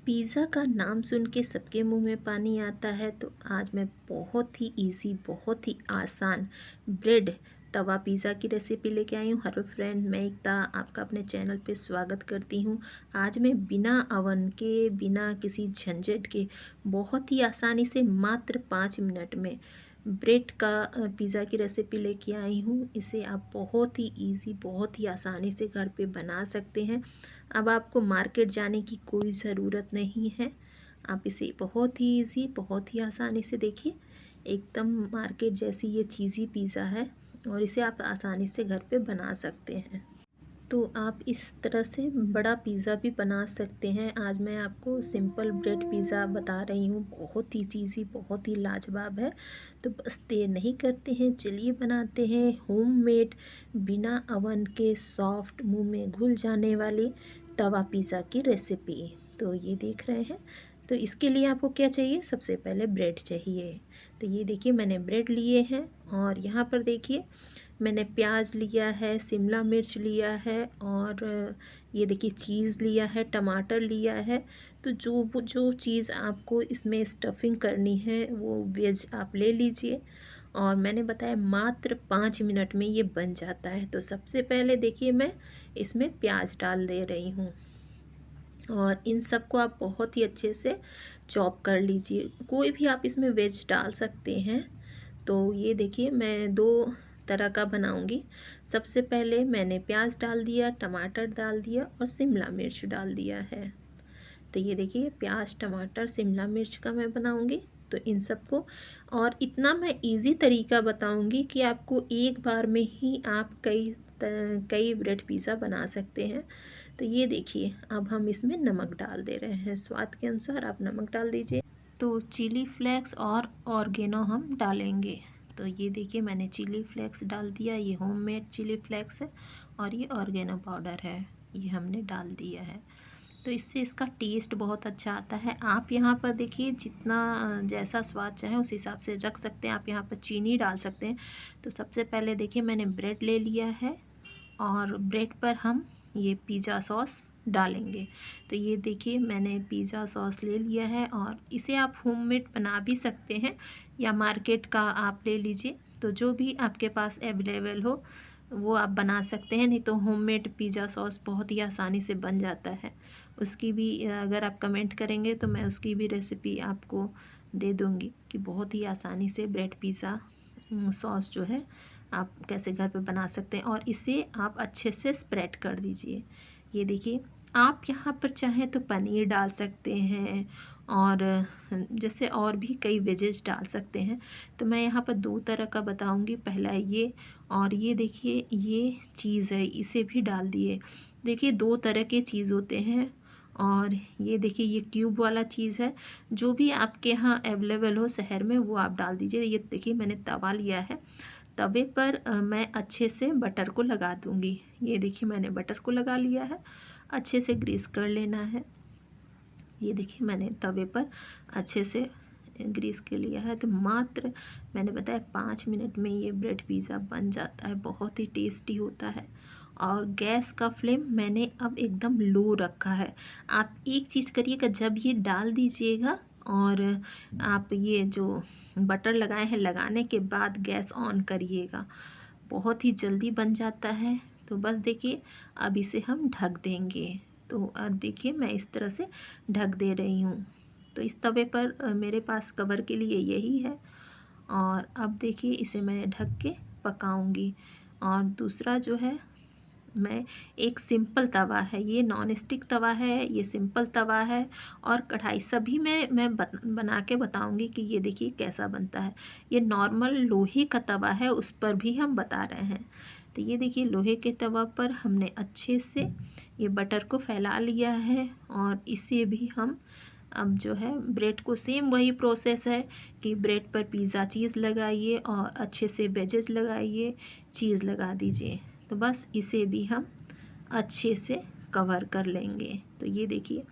Pizza का नाम सुन के सबके मुंह में पानी आता है। तो आज मैं बहुत ही इजी, बहुत ही आसान ब्रेड तवा पिज़्ज़ा की रेसिपी लेके आई हूँ। हेलो फ्रेंड, मैं एकता आपका अपने चैनल पे स्वागत करती हूँ। आज मैं बिना अवन के, बिना किसी झंझट के, बहुत ही आसानी से मात्र 5 मिनट में ब्रेड का पिज़्ज़ा की रेसिपी लेके आई हूँ। इसे आप बहुत ही इजी, बहुत ही आसानी से घर पे बना सकते हैं। अब आपको मार्केट जाने की कोई ज़रूरत नहीं है। आप इसे बहुत ही इजी, बहुत ही आसानी से, देखिए एकदम मार्केट जैसी ये चीज़ी पिज़्ज़ा है और इसे आप आसानी से घर पे बना सकते हैं। तो आप इस तरह से बड़ा पिज़्ज़ा भी बना सकते हैं। आज मैं आपको सिंपल ब्रेड पिज़्ज़ा बता रही हूँ, बहुत ही चीज़ी, बहुत ही लाजवाब है। तो बस देर नहीं करते हैं, चलिए बनाते हैं होममेड, बिना अवन के, सॉफ्ट, मुंह में घुल जाने वाली तवा पिज़्ज़ा की रेसिपी। तो ये देख रहे हैं। तो इसके लिए आपको क्या चाहिए? सबसे पहले ब्रेड चाहिए। तो ये देखिए मैंने ब्रेड लिए हैं और यहाँ पर देखिए मैंने प्याज लिया है, शिमला मिर्च लिया है और ये देखिए चीज़ लिया है, टमाटर लिया है। तो जो चीज़ आपको इसमें स्टफिंग करनी है वो वेज आप ले लीजिए। और मैंने बताया मात्र 5 मिनट में ये बन जाता है। तो सबसे पहले देखिए मैं इसमें प्याज डाल दे रही हूँ और इन सबको आप बहुत ही अच्छे से चॉप कर लीजिए। कोई भी आप इसमें वेज डाल सकते हैं। तो ये देखिए मैं 2 तरह का बनाऊंगी। सबसे पहले मैंने प्याज डाल दिया, टमाटर डाल दिया और शिमला मिर्च डाल दिया है। तो ये देखिए प्याज, टमाटर, शिमला मिर्च का मैं बनाऊंगी। तो इन सबको, और इतना मैं इजी तरीका बताऊंगी कि आपको एक बार में ही आप कई ब्रेड पिज़्ज़ा बना सकते हैं। तो ये देखिए अब हम इसमें नमक डाल दे रहे हैं, स्वाद के अनुसार आप नमक डाल दीजिए। तो चिली फ्लेक्स और ऑर्गेनो हम डालेंगे। तो ये देखिए मैंने चिली फ्लेक्स डाल दिया, ये होममेड चिली फ्लेक्स है और ये ऑर्गेनो पाउडर है, ये हमने डाल दिया है। तो इससे इसका टेस्ट बहुत अच्छा आता है। आप यहाँ पर देखिए जितना जैसा स्वाद चाहे उस हिसाब से रख सकते हैं। आप यहाँ पर चीनी डाल सकते हैं। तो सबसे पहले देखिए मैंने ब्रेड ले लिया है और ब्रेड पर हम ये पिज़्ज़ा सॉस डालेंगे। तो ये देखिए मैंने पिज़्ज़ा सॉस ले लिया है और इसे आप होममेड बना भी सकते हैं या मार्केट का आप ले लीजिए। तो जो भी आपके पास अवेलेबल हो वो आप बना सकते हैं। नहीं तो होममेड पिज़्ज़ा सॉस बहुत ही आसानी से बन जाता है। उसकी भी अगर आप कमेंट करेंगे तो मैं उसकी भी रेसिपी आपको दे दूँगी कि बहुत ही आसानी से ब्रेड पिज़्ज़ा सॉस जो है आप कैसे घर पे बना सकते हैं। और इसे आप अच्छे से स्प्रेड कर दीजिए। ये देखिए आप यहाँ पर चाहें तो पनीर डाल सकते हैं और जैसे और भी कई वेजेस डाल सकते हैं। तो मैं यहाँ पर 2 तरह का बताऊँगी। पहला ये, और ये देखिए ये चीज़ है, इसे भी डाल दिए। देखिए 2 तरह के चीज़ होते हैं। और ये देखिए ये क्यूब वाला चीज़ है। जो भी आपके यहाँ अवेलेबल हो शहर में वो आप डाल दीजिए। ये देखिए मैंने तवा लिया है, तवे पर मैं अच्छे से बटर को लगा दूंगी। ये देखिए मैंने बटर को लगा लिया है, अच्छे से ग्रीस कर लेना है। ये देखिए मैंने तवे पर अच्छे से ग्रीस कर लिया है। तो मात्र मैंने बताया 5 मिनट में ये ब्रेड पिज़्ज़ा बन जाता है, बहुत ही टेस्टी होता है। और गैस का फ्लेम मैंने अब एकदम लो रखा है। आप एक चीज़ करिएगा, जब ये डाल दीजिएगा और आप ये जो बटर लगाए हैं लगाने के बाद गैस ऑन करिएगा, बहुत ही जल्दी बन जाता है। तो बस देखिए अब इसे हम ढक देंगे। तो अब देखिए मैं इस तरह से ढक दे रही हूँ। तो इस तवे पर मेरे पास कवर के लिए यही है। और अब देखिए इसे मैं ढक के पकाऊंगी। और दूसरा जो है, मैं एक सिंपल तवा है, ये नॉन स्टिक तवा है, ये सिंपल तवा है और कढ़ाई, सभी में मैं बना के बताऊंगी कि ये देखिए कैसा बनता है। ये नॉर्मल लोहे का तवा है, उस पर भी हम बता रहे हैं। तो ये देखिए लोहे के तवा पर हमने अच्छे से ये बटर को फैला लिया है और इसे भी हम अब जो है ब्रेड को, सेम वही प्रोसेस है कि ब्रेड पर पिज़्ज़ा चीज़ लगाइए और अच्छे से वेजेस लगाइए, चीज़ लगा दीजिए। तो बस इसे भी हम अच्छे से कवर कर लेंगे। तो ये देखिए,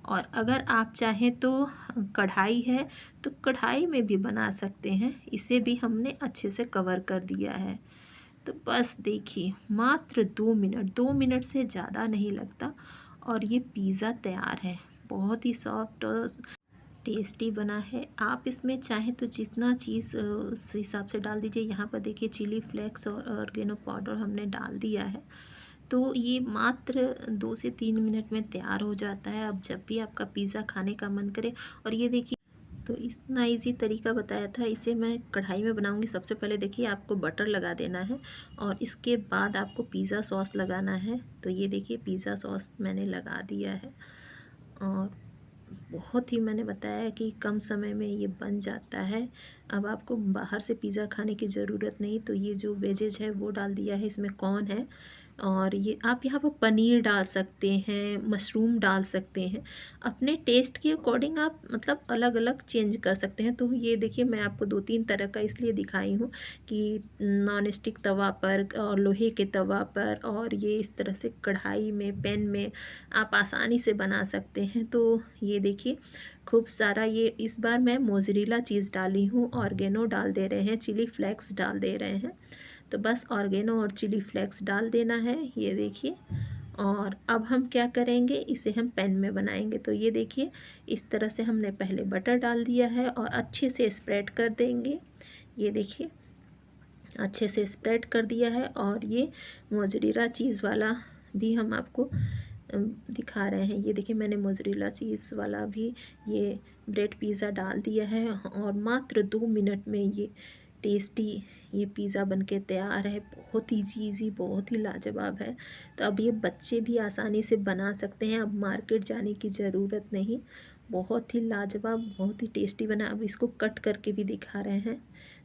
और अगर आप चाहें तो कढ़ाई है तो कढ़ाई में भी बना सकते हैं। इसे भी हमने अच्छे से कवर कर दिया है। तो बस देखिए मात्र 2 मिनट, 2 मिनट से ज़्यादा नहीं लगता और ये पिज़्ज़ा तैयार है। बहुत ही सॉफ्ट और टेस्टी बना है। आप इसमें चाहें तो जितना चीज़ उस हिसाब से डाल दीजिए। यहाँ पर देखिए चिली फ्लेक्स और ऑर्गेनो पाउडर हमने डाल दिया है। तो ये मात्र 2 से 3 मिनट में तैयार हो जाता है। अब जब भी आपका पिज़्ज़ा खाने का मन करे, और ये देखिए, तो इतना इजी तरीका बताया था। इसे मैं कढ़ाई में बनाऊंगी। सबसे पहले देखिए आपको बटर लगा देना है और इसके बाद आपको पिज़्ज़ा सॉस लगाना है। तो ये देखिए पिज़्ज़ा सॉस मैंने लगा दिया है और बहुत ही, मैंने बताया कि कम समय में ये बन जाता है। अब आपको बाहर से पिज़्ज़ा खाने की ज़रूरत नहीं। तो ये जो वेजेज है वो डाल दिया है, इसमें कॉर्न है और ये आप यहाँ पर पनीर डाल सकते हैं, मशरूम डाल सकते हैं। अपने टेस्ट के अकॉर्डिंग आप मतलब अलग अलग चेंज कर सकते हैं। तो ये देखिए मैं आपको 2-3 तरह का इसलिए दिखाई हूँ कि नॉन स्टिक तवा पर और लोहे के तवा पर और ये इस तरह से कढ़ाई में, पैन में आप आसानी से बना सकते हैं। तो ये देखिए खूब सारा, ये इस बार मैं मोज़रेला चीज़ डाली हूँ, ऑर्गेनो डाल दे रहे हैं, चिली फ्लेक्स डाल दे रहे हैं। तो बस ऑर्गेनो और चिली फ्लेक्स डाल देना है, ये देखिए। और अब हम क्या करेंगे, इसे हम पैन में बनाएंगे। तो ये देखिए इस तरह से हमने पहले बटर डाल दिया है और अच्छे से स्प्रेड कर देंगे। ये देखिए अच्छे से स्प्रेड कर दिया है। और ये मोज़रेला चीज़ वाला भी हम आपको दिखा रहे हैं। ये देखिए मैंने मोज़रेला चीज़ वाला भी ये ब्रेड पिज़्ज़ा डाल दिया है और मात्र 2 मिनट में ये टेस्टी ये पिज़्ज़ा बनके तैयार है। बहुत ही चीज़ी, बहुत ही लाजवाब है। तो अब ये बच्चे भी आसानी से बना सकते हैं, अब मार्केट जाने की ज़रूरत नहीं। बहुत ही लाजवाब, बहुत ही टेस्टी बना। अब इसको कट करके भी दिखा रहे हैं।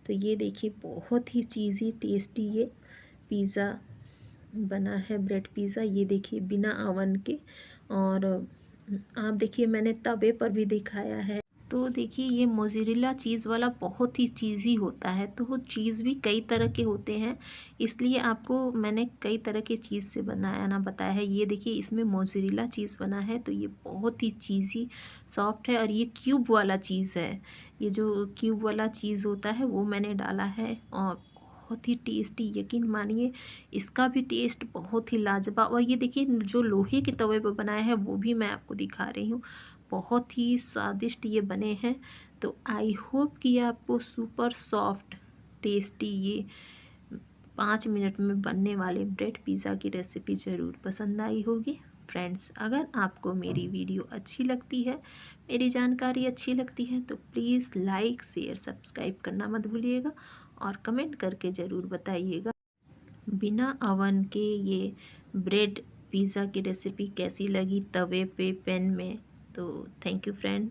तो ये देखिए बहुत ही चीज़ी टेस्टी ये पिज़्ज़ा बना है, ब्रेड पिज़्ज़ा। ये देखिए बिना अवन के। और आप देखिए मैंने तवे पर भी दिखाया है। तो देखिए ये मोज़रेला चीज़ वाला बहुत ही चीज़ी होता है। तो वो चीज़ भी कई तरह के होते हैं, इसलिए आपको मैंने कई तरह के चीज़ से बनाना बताया है। ये देखिए इसमें मोज़रेला चीज़ बना है तो ये बहुत ही चीज़ी सॉफ्ट है। और ये क्यूब वाला चीज़ है, ये जो क्यूब वाला चीज़ होता है वो मैंने डाला है और बहुत ही टेस्टी, यकीन मानिए इसका भी टेस्ट बहुत ही लाजवाब। और ये देखिए जो लोहे के तवे पर बनाया है वो भी मैं आपको दिखा रही हूँ, बहुत ही स्वादिष्ट ये बने हैं। तो आई होप कि आपको सुपर सॉफ्ट टेस्टी ये 5 मिनट में बनने वाले ब्रेड पिज़्ज़ा की रेसिपी ज़रूर पसंद आई होगी। फ्रेंड्स, अगर आपको मेरी वीडियो अच्छी लगती है, मेरी जानकारी अच्छी लगती है, तो प्लीज़ लाइक, शेयर, सब्सक्राइब करना मत भूलिएगा और कमेंट करके ज़रूर बताइएगा बिना अवन के ये ब्रेड पिज़्ज़ा की रेसिपी कैसी लगी तवे पे, पैन में। तो थैंक यू फ्रेंड।